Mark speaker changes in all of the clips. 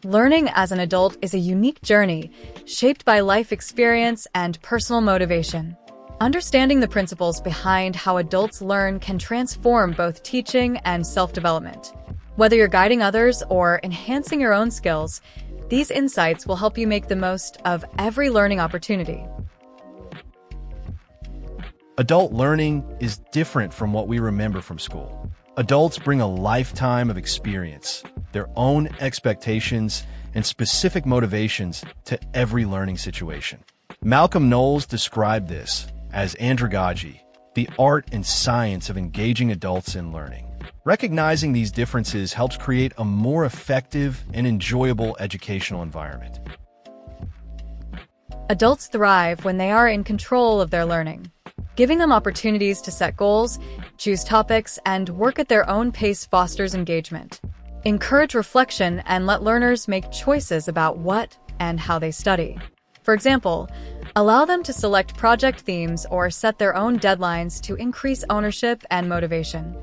Speaker 1: Learning as an adult is a unique journey, shaped by life experience and personal motivation. Understanding the principles behind how adults learn can transform both teaching and self-development. Whether you're guiding others or enhancing your own skills, these insights will help you make the most of every learning opportunity.
Speaker 2: Adult learning is different from what we remember from school. Adults bring a lifetime of experience, their own expectations, and specific motivations to every learning situation. Malcolm Knowles described this as andragogy, the art and science of engaging adults in learning. Recognizing these differences helps create a more effective and enjoyable educational environment.
Speaker 1: Adults thrive when they are in control of their learning. Giving them opportunities to set goals, choose topics, and work at their own pace fosters engagement. Encourage reflection and let learners make choices about what and how they study. For example, allow them to select project themes or set their own deadlines to increase ownership and motivation.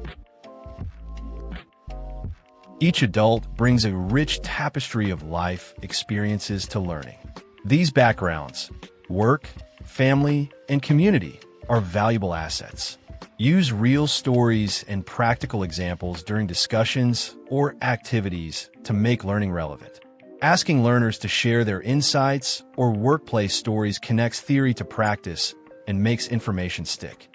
Speaker 2: Each adult brings a rich tapestry of life experiences to learning. These backgrounds, work, family, and community, are valuable assets. Use real stories and practical examples during discussions or activities to make learning relevant. Asking learners to share their insights or workplace stories connects theory to practice and makes information stick.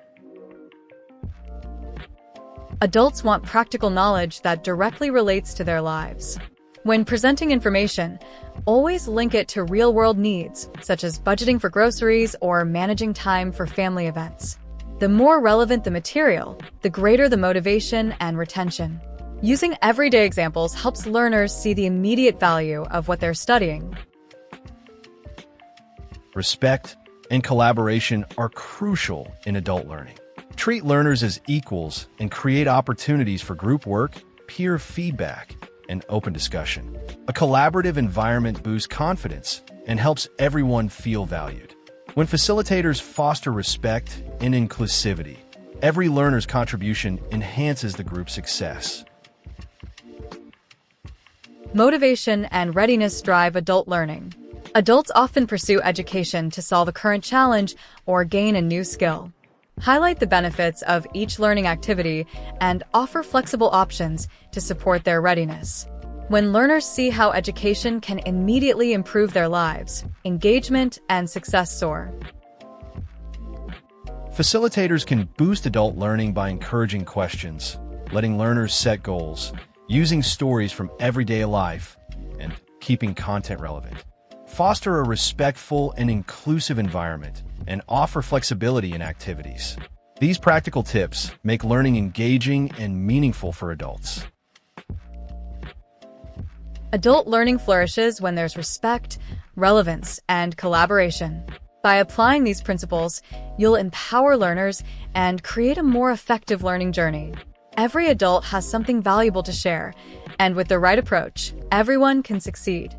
Speaker 1: Adults want practical knowledge that directly relates to their lives. When presenting information, always link it to real-world needs, such as budgeting for groceries or managing time for family events. The more relevant the material, the greater the motivation and retention. Using everyday examples helps learners see the immediate value of what they're studying.
Speaker 2: Respect and collaboration are crucial in adult learning. Treat learners as equals and create opportunities for group work, peer feedback, and open discussion. A collaborative environment boosts confidence and helps everyone feel valued. When facilitators foster respect and inclusivity, every learner's contribution enhances the group's success.
Speaker 1: Motivation and readiness drive adult learning. Adults often pursue education to solve a current challenge or gain a new skill. Highlight the benefits of each learning activity and offer flexible options to support their readiness. When learners see how education can immediately improve their lives, engagement and success soar.
Speaker 2: Facilitators can boost adult learning by encouraging questions, letting learners set goals, using stories from everyday life, and keeping content relevant. Foster a respectful and inclusive environment and offer flexibility in activities. These practical tips make learning engaging and meaningful for adults.
Speaker 1: Adult learning flourishes when there's respect, relevance, and collaboration. By applying these principles, you'll empower learners and create a more effective learning journey. Every adult has something valuable to share, and with the right approach, everyone can succeed.